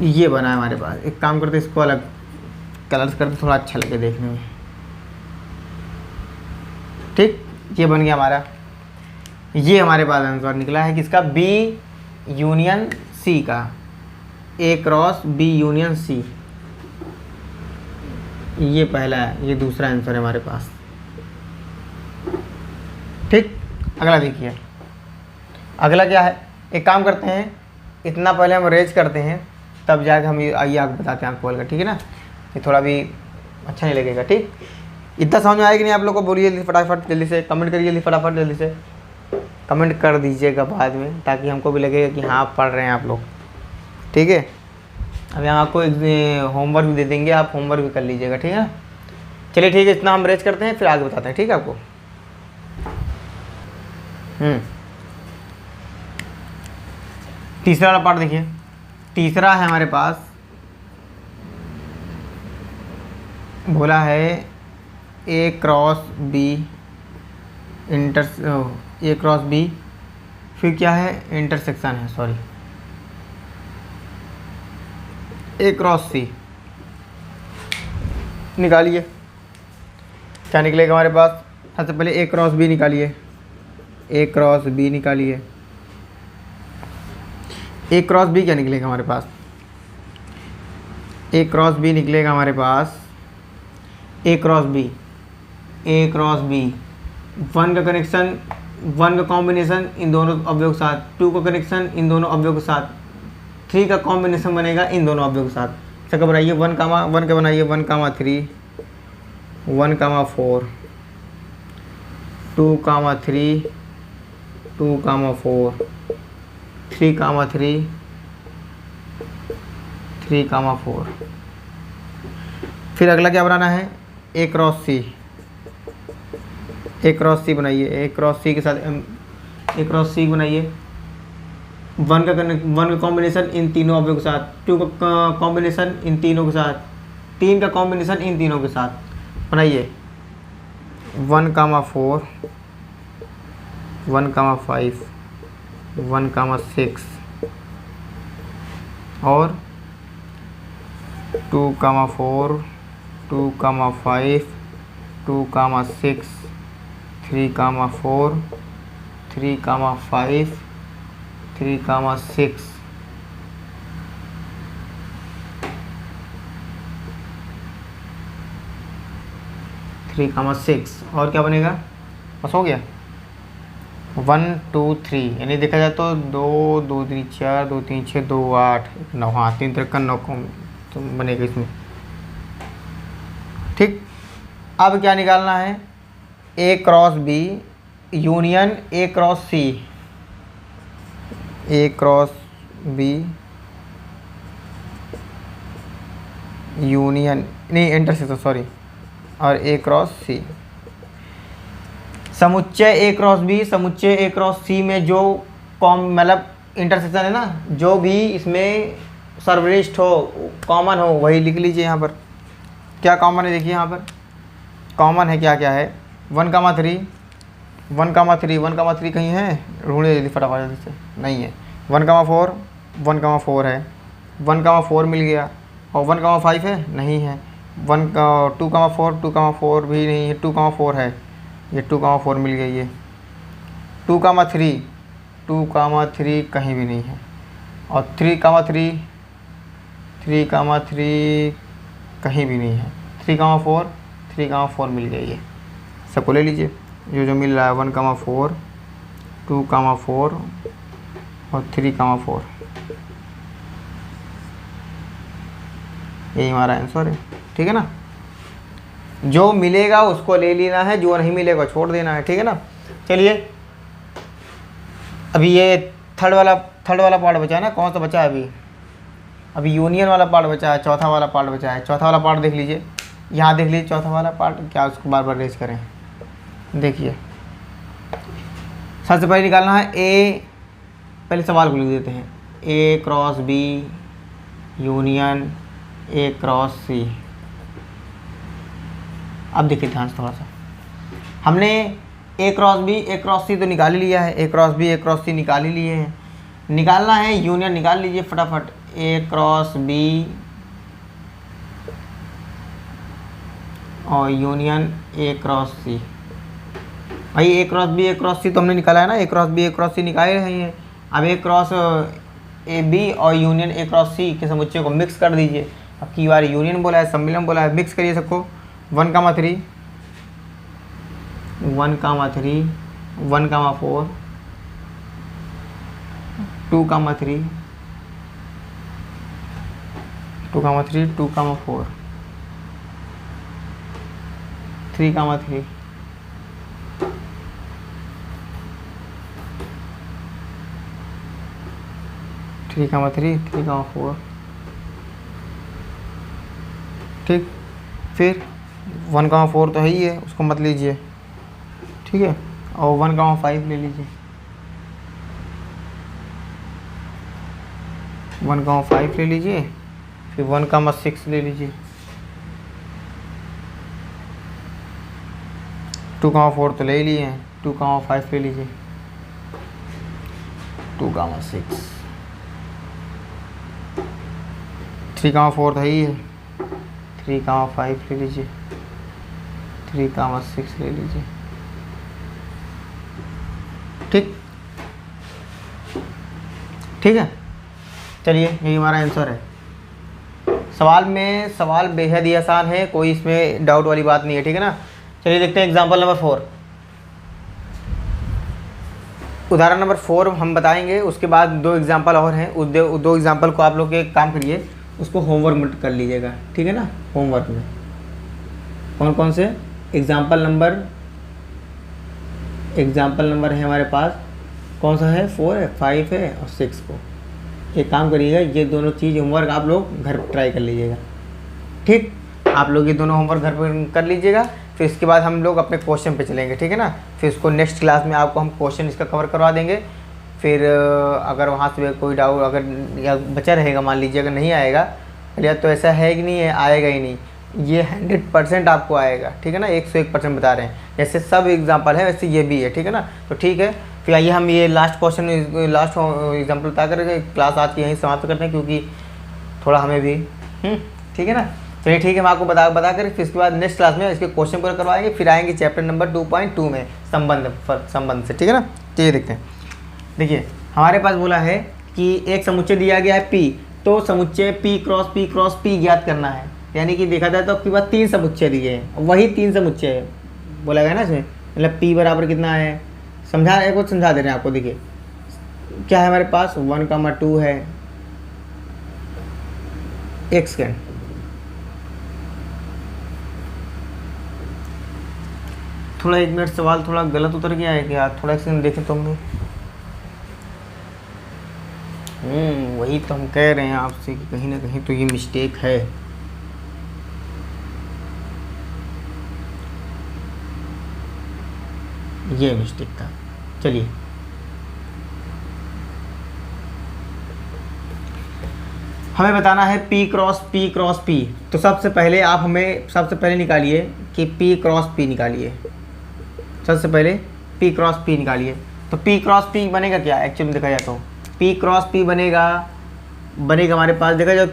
ये बना है हमारे पास। एक काम करते इसको अलग कलर्स करते, थोड़ा अच्छा लगे देखने में। ठीक, ये बन गया हमारा। ये हमारे पास आंसर निकला है किसका, B यूनियन C का, A cross B union C। ये पहला है, ये दूसरा आंसर है हमारे पास। ठीक, अगला देखिए, अगला क्या है। एक काम करते हैं, इतना पहले हम रेज करते हैं, तब जाकर हम ये आइए आपको बताते हैं, आपको का, ठीक है ना। ये थोड़ा भी अच्छा नहीं लगेगा। ठीक, इतना समझ में आएगी नहीं आप लोग को, बोलिए जल्दी फटाफट, जल्दी से कमेंट करिए, जल्दी फटाफट जल्दी से कमेंट कर दीजिएगा बाद में, ताकि हमको भी लगेगा कि हाँ पढ़ रहे हैं आप लोग। ठीक है, अब यहाँ आपको एक होमवर्क भी दे देंगे, आप होमवर्क भी कर लीजिएगा। ठीक है, चलिए ठीक है, इतना हम रेज करते हैं, फिर आगे बताते हैं। ठीक है आपको। तीसरा वाला पार्ट देखिए, तीसरा है हमारे पास, बोला है A cross B A cross B, फिर क्या है, इंटरसेक्शन है, सॉरी, A क्रॉस C। निकालिए, क्या निकलेगा हमारे पास। सबसे पहले A क्रॉस B निकालिए, A क्रॉस B निकालिए। A क्रॉस B क्या निकलेगा हमारे पास, A क्रॉस B निकलेगा हमारे पास, A cross B, A cross B, 1 का कनेक्शन, 1 का कॉम्बिनेशन इन दोनों अवयव के साथ, 2 का कनेक्शन इन दोनों अवयव के साथ, 3 का कॉम्बिनेशन बनेगा इन दोनों अवयव के साथ। इसका बनाइए 1 का बनाइए 1,3, 1,4, 2,3, 2,4, 3,3, 3,4। फिर अगला क्या बनाना है, A cross C, A cross C बनाइए, A क्रॉस C के साथ A क्रॉस C बनाइए। 1 का कॉम्बिनेशन इन तीनों अवयव के साथ, 2 का कॉम्बिनेशन इन तीनों के साथ, 3 का कॉम्बिनेशन इन तीनों के साथ बनाइए। 1,4, 1,5, 1,6 और 2,4, 2,5, 2,6, 3,4, 3,5, 3,6। और क्या बनेगा, बस हो गया। 1 2 3, यानी देखा जाए तो 2 2 3 4, 2 3 6, 2 8 9, हाँ 3 3 9 तो बनेगा इसमें। ठीक, अब क्या निकालना है, A cross B union A cross C, A cross B union नहीं इंटरसेक्शन, सॉरी, और A क्रॉस C। समुच्चय A क्रॉस B, समुच्चय A क्रॉस C में जो मतलब इंटरसेक्शन है ना, जो भी इसमें सर्वश्रेष्ठ हो, कॉमन हो, वही लिख लीजिए। यहाँ पर क्या कॉमन है, देखिए यहाँ पर कॉमन है, क्या क्या है, 1,3, 1,3, 1,3 कहीं है, ढूंढे जल्दी फटाफट जल्दी से, नहीं है। 1,4, 1,4 है, 1,4 मिल गया, और 1,5 है, नहीं है। 2,4, 2,4 भी नहीं है, 2,4 है, ये 2,4 मिल गई। ये 2,3, 2,3 कहीं भी नहीं है, और 3,3, 3,3 कहीं भी नहीं है। 3,4, 3,4 मिल गई। ये सबको ले लीजिए, जो मिल रहा है 1,4, 2,4 और 3,4, यही हमारा आंसर है। ठीक है ना, जो मिलेगा उसको ले लेना है, जो नहीं मिलेगा छोड़ देना है। ठीक है ना, चलिए अभी ये थर्ड वाला पार्ट बचा है ना, कौन सा बचा है अभी यूनियन वाला पार्ट बचा है, चौथा वाला पार्ट बचा है। चौथा वाला पार्ट देख लीजिए, यहाँ देख लीजिए चौथा वाला पार्ट, क्या उसको बार बार रेज करें। देखिए सबसे पहले निकालना है ए, पहले सवाल को लिख देते हैं, A cross B union A cross C. अब देखिए ध्यान से थोड़ा सा, हमने A cross B A cross C तो निकाल ही लिया है, A cross B A cross C निकाल ही लिए हैं। निकालना है यूनियन, निकाल लीजिए फटाफट, ए क्रॉस बी और यूनियन ए क्रॉस सी। भाई ए क्रॉस सी तो हमने निकाला है ना, ए क्रॉस सी निकाले हैं। अब ए क्रॉस ए बी और यूनियन ए क्रॉस सी के समुच्चय को मिक्स कर दीजिए। अब की बार यूनियन बोला है, सम्मिलन बोला है, मिक्स करिए सबको। 1,3 1,3 1,4 2,3 2,3 2,4 3,3 3,3 3,4। ठीक, फिर 1,4 तो है ही है, उसको मत लीजिए, ठीक है। और 1,5 ले लीजिए, 1,5 ले लीजिए, फिर 1,6 ले लीजिए, 2,4 तो ले ही लिए हैं, 2,5 ले लीजिए, 2,6 3,4 तो है ही है, 3,5 ले लीजिए, 3,6 ले लीजिए। ठीक ठीक है, चलिए यही हमारा आंसर है। सवाल बेहद ही आसान है, कोई इसमें डाउट वाली बात नहीं है, ठीक है ना। चलिए देखते हैं एग्जाम्पल नंबर 4। उदाहरण नंबर 4 हम बताएंगे, उसके बाद 2 एग्जाम्पल और हैं, उस 2 एग्जाम्पल को आप लोग एक काम करिए, उसको होमवर्क में कर लीजिएगा, ठीक है ना। होमवर्क में कौन कौन से एग्जाम्पल नंबर है हमारे पास, कौन सा है, 4 है, 5 है और 6 को। एक काम करिएगा, ये दोनों चीज़ होमवर्क आप लोग घर पर ट्राई कर लीजिएगा, ठीक। आप लोग ये दोनों होमवर्क घर पर कर लीजिएगा, फिर इसके बाद हम लोग अपने क्वेश्चन पे चलेंगे, ठीक है ना। फिर उसको नेक्स्ट क्लास में आपको हम क्वेश्चन इसका कवर करवा देंगे। फिर अगर वहाँ से कोई डाउट अगर या बचा रहेगा, मान लीजिए अगर नहीं आएगा, या तो ऐसा है कि नहीं है, आएगा ही नहीं, ये 100% आपको आएगा, ठीक है ना। 101% बता रहे हैं, जैसे सब एग्जाम्पल है वैसे ये भी है, ठीक है ना। तो ठीक है, फिर आइए हम ये लास्ट एग्जाम्पल बता कर क्लास आज की यहीं समाप्त करते हैं, क्योंकि थोड़ा हमें भी ठीक है ना। चलिए ठीक है, मैं आपको बता कर फिर इसके बाद नेक्स्ट क्लास में इसके क्वेश्चन पूरा करवाएंगे, फिर आएंगे चैप्टर नंबर 2.2 में संबंध से, ठीक है ना। चलिए देखते हैं। देखिए हमारे पास बोला है कि एक समुच्चय दिया गया है P, तो समुच्चय P क्रॉस P ज्ञात करना है। यानी कि देखा जाए तो आपके पास 3 समुच्चय दिए हैं, वही 3 समुच्चय है बोला गया ना इसमें, मतलब P बराबर कितना है, एक बार समझा दे रहे हैं आपको। देखिए क्या है हमारे पास, 1,2 है, एक सेकेंड, थोड़ा 1 मिनट, सवाल थोड़ा गलत उतर गया है क्या, थोड़ा एक सेकंड देखें तुम भी। वही तो हम कह रहे हैं आपसे कि कहीं ना कहीं तो ये मिस्टेक है। ये मिस्टेक था। चलिए हमें बताना है P क्रॉस P, तो सबसे पहले निकालिए कि P क्रॉस P निकालिए। सबसे पहले P क्रॉस P निकालिए, तो P क्रॉस P बनेगा क्या, एक्चुअली देखा जाए तो P क्रॉस P बनेगा हमारे पास, देखा जाए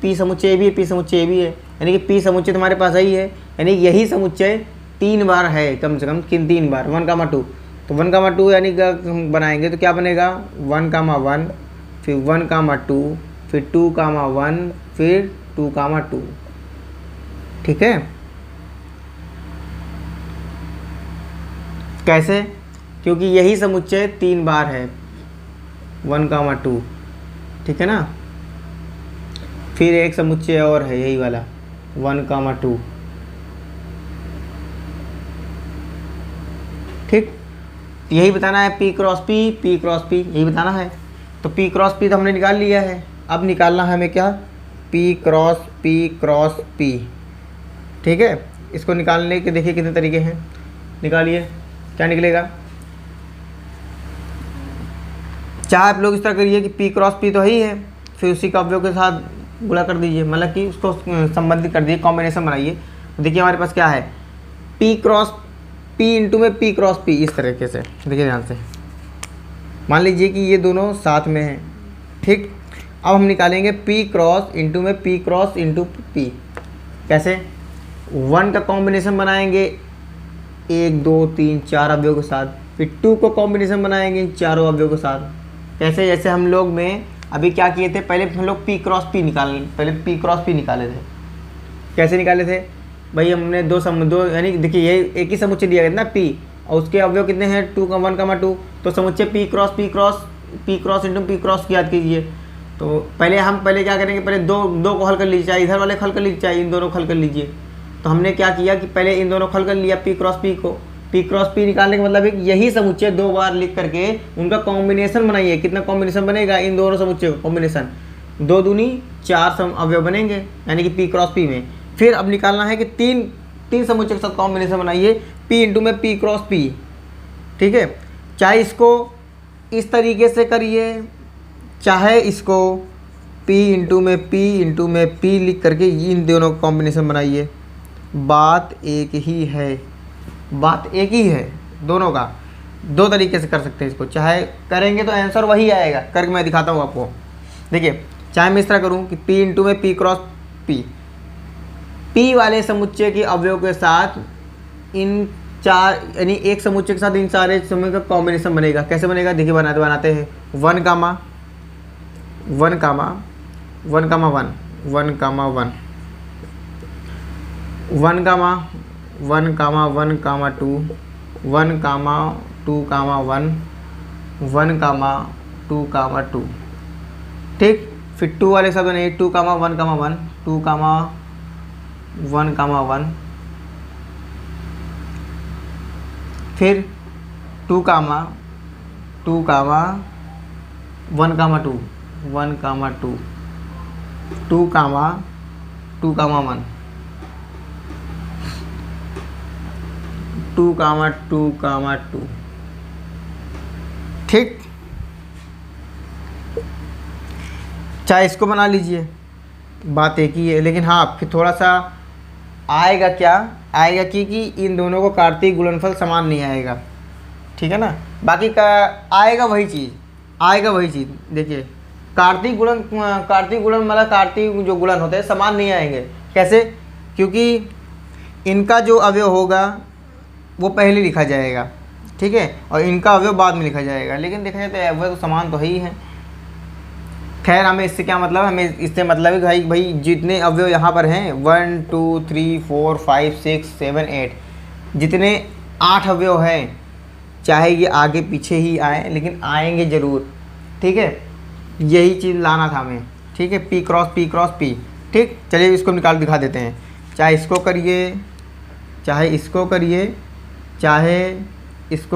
P समुच्चय भी है, P समुच्चय भी है, यानी कि P समुच्चय तो हमारे पास ही है, यानी यही समुच्चय 3 बार है, कम से कम 3 बार, 1,2, तो 1,2 यानी कि बनाएंगे तो क्या बनेगा, 1,1 फिर 1,2 फिर 2,1 फिर 2,2, ठीक है। कैसे, क्योंकि यही समुच्चय 3 बार है, 1,2, ठीक है ना। फिर एक समुच्चय और है यही वाला 1,2, ठीक। तो यही बताना है P cross P, P cross P, यही बताना है। तो पी क्रॉस पी तो हमने निकाल लिया है, अब निकालना है हमें क्या, पी क्रॉस पी। ठीक है, इसको निकालने के देखिए कितने तरीके हैं, निकालिए क्या निकलेगा। चाहे आप लोग इस तरह करिए कि पी क्रॉस पी तो ही है, फिर उसी का अवयव के साथ गुणा कर दीजिए, मतलब कि उसको संबंधित कर दीजिए, कॉम्बिनेशन बनाइए। देखिए हमारे पास क्या है, पी क्रॉस पी इंटू में पी क्रॉस पी, इस तरीके से देखिए ध्यान से। मान लीजिए कि ये दोनों साथ में हैं, ठीक। अब हम निकालेंगे पी क्रॉस इंटू में पी क्रॉस इंटू पी। कैसे, 1 का कॉम्बिनेशन बनाएंगे 1 2 3 4 अवयव के साथ, फिर 2 को कॉम्बिनेशन बनाएंगे चारों अवयव के साथ। कैसे, जैसे हम लोग में अभी क्या किए थे, पहले हम लोग पी क्रॉस पी निकाले थे। कैसे निकाले थे भाई, हमने दो यानी देखिए ये एक ही समुच्चय दिया गया ना पी, और उसके अवयव कितने हैं 2 का 1 2, तो समुच्चय P cross into P cross की याद कीजिए। तो पहले क्या करेंगे, पहले दो को हल कर लीजिए, चाहे इधर वाले हल कर लीजिए, चाहे इन दोनों को हल कर लीजिए। तो हमने क्या किया कि पहले इन दोनों को हल कर लिया, पी क्रॉस पी को। पी क्रॉस पी निकालने का मतलब है यही समुच्चय 2 बार लिख करके उनका कॉम्बिनेशन बनाइए। कितना कॉम्बिनेशन बनेगा, इन दोनों समुच्चय का कॉम्बिनेशन 2 दूनी 4 अवयव बनेंगे, यानी कि पी क्रॉस पी में। फिर अब निकालना है कि तीन समुच्चय के साथ कॉम्बिनेशन बनाइए, पी इंटू में पी क्रॉस पी। ठीक है, चाहे इसको इस तरीके से करिए, चाहे इसको पी इंटू में पी लिख करके इन दोनों का कॉम्बिनेशन बनाइए। बात एक ही है दोनों का, 2 तरीके से कर सकते हैं इसको। चाहे करेंगे तो आंसर वही आएगा, करके मैं दिखाता हूँ आपको। देखिए, चाहे मैं इस तरह करूँ कि पी इंटू में पी क्रॉस पी वाले समुच्चय के अवयव के साथ इन 4 यानी एक समुच्चय के साथ इन सारे समुच्चय का कॉम्बिनेशन बनेगा। कैसे बनेगा, देखिए बनाते हैं 1 कामा 1 कामा 1 कामा 1 1 कामा 1 1 कामा 1 कामा 1 कामा 2 1 कामा 2 कामा 1 1 कामा 2 कामा 2। ठीक, फिर 2 वाले सब नहीं, 2 कामा 1 कामा 1 2 कामा 1 कामा 1, फिर 2 कामा 1 कामा 2 1 कामा 2 2 कामा 2 कामा 1 2 कामा 2 कामा 2। ठीक, चाहे इसको बना लीजिए, बात एक ही है। लेकिन हाँ, फिर थोड़ा सा आएगा, क्या आएगा कि इन दोनों को कार्तीय गुणनफल समान नहीं आएगा। ठीक है ना, बाकी का आएगा वही चीज़। देखिए कार्तीय गुणन मतलब कार्तीय जो गुणन होते हैं समान नहीं आएंगे। कैसे, क्योंकि इनका जो अवयव होगा वो पहले लिखा जाएगा, ठीक है, और इनका अवयव बाद में लिखा जाएगा। लेकिन देखा जाए तो अवयव तो समान तो ही है। खैर, हमें इससे क्या मतलब, हमें इससे मतलब है भाई जितने अवयव यहाँ पर हैं 1 2 3 4 5 6 7 8, जितने 8 अवयव हैं, चाहे ये आगे पीछे ही आए लेकिन आएंगे ज़रूर। ठीक है, यही चीज़ लाना था हमें। ठीक है, पी क्रॉस पी। ठीक, चलिए इसको निकाल दिखा देते हैं। चाहे इसको करिए, चाहे इसको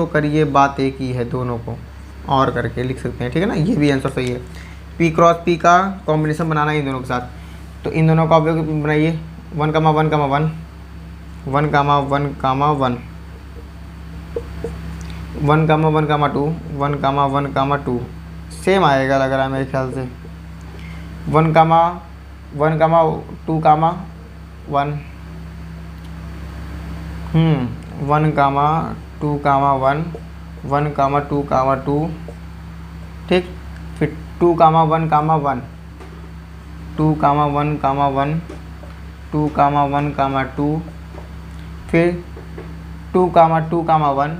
करिए, बात एक ही है, दोनों को और करके लिख सकते हैं। ठीक है ना, ये भी आंसर सही है। पी क्रॉस पी का कॉम्बिनेशन बनाना है इन दोनों के साथ, तो इन दोनों का अवयव बनाइए 1 कामा 1 कामा 1 1 कामा 1 कामा 1 1 कामा 1 कामा 2 1 कामा 1 कामा 2। सेम आएगा लग रहा है मेरे ख्याल से। 1 कामा 2 कामा 1 1 कामा 2 कामा 1 1 कामा 2 कामा 2। ठीक, फिर 2 कामा 1 कामा 1 2 कामा 1 कामा 1 2 कामा 1 कामा 2, फिर 2 कामा 2 कामा 1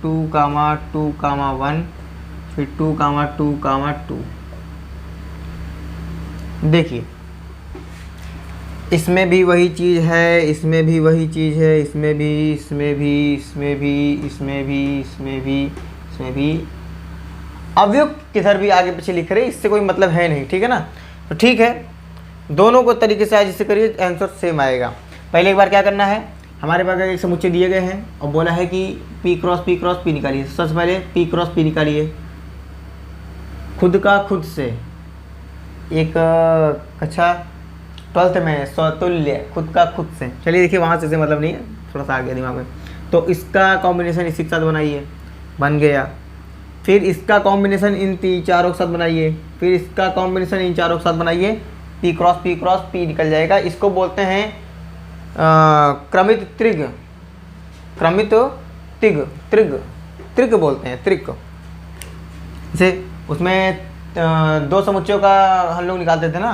2 कामा 2 कामा 1, फिर 2 कामा 2 कामा 2। देखिए इसमें भी वही चीज़ है, इसमें भी वही चीज़ है, इसमें भी अवयव किधर भी आगे पीछे लिख रहे, इससे कोई मतलब है नहीं। ठीक है ना, तो ठीक है, दोनों को तरीके से आज इससे करिए, आंसर सेम आएगा। पहले एक बार क्या करना है, हमारे पास एक समुच्चय दिए गए हैं और बोला है कि P क्रॉस P निकालिए। सबसे पहले P क्रॉस P निकालिए, खुद का खुद से। एक कक्षा 12th में स्वतुल्य, खुद का खुद से। चलिए देखिए, वहाँ से मतलब नहीं है, थोड़ा सा आ गया दिमाग में। तो इसका कॉम्बिनेशन इसी के साथ बनाइए, बन गया। फिर इसका कॉम्बिनेशन इन चारों के साथ बनाइए, फिर इसका कॉम्बिनेशन इन चारों के साथ बनाइए। P क्रॉस P निकल जाएगा। इसको बोलते हैं क्रमित त्रिग, क्रमित त्रिग बोलते हैं, त्रिग। जैसे उसमें दो समुच्चयों का हम लोग निकालते थे ना,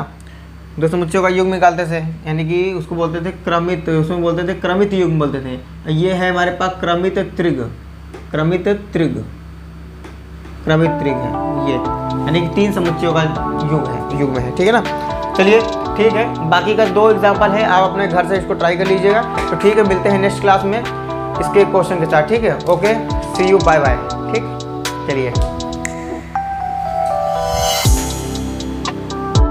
दो समुच्चयों का युग्म निकालते थे, यानी कि उसको बोलते थे क्रमित, उसमें बोलते थे क्रमित युग्म बोलते थे। ये है हमारे पास क्रमित त्रिग, क्रमित त्रिग है ये, यानी कि 3 समुच्चयों का युग्म है। ठीक है ना। चलिए ठीक है, बाकी का 2 एग्जाम्पल है, आप अपने घर से इसको ट्राई कर लीजिएगा। तो ठीक है, मिलते हैं नेक्स्ट क्लास में इसके क्वेश्चन के साथ। ठीक है, okay, see you, bye bye. ठीक, चलिए।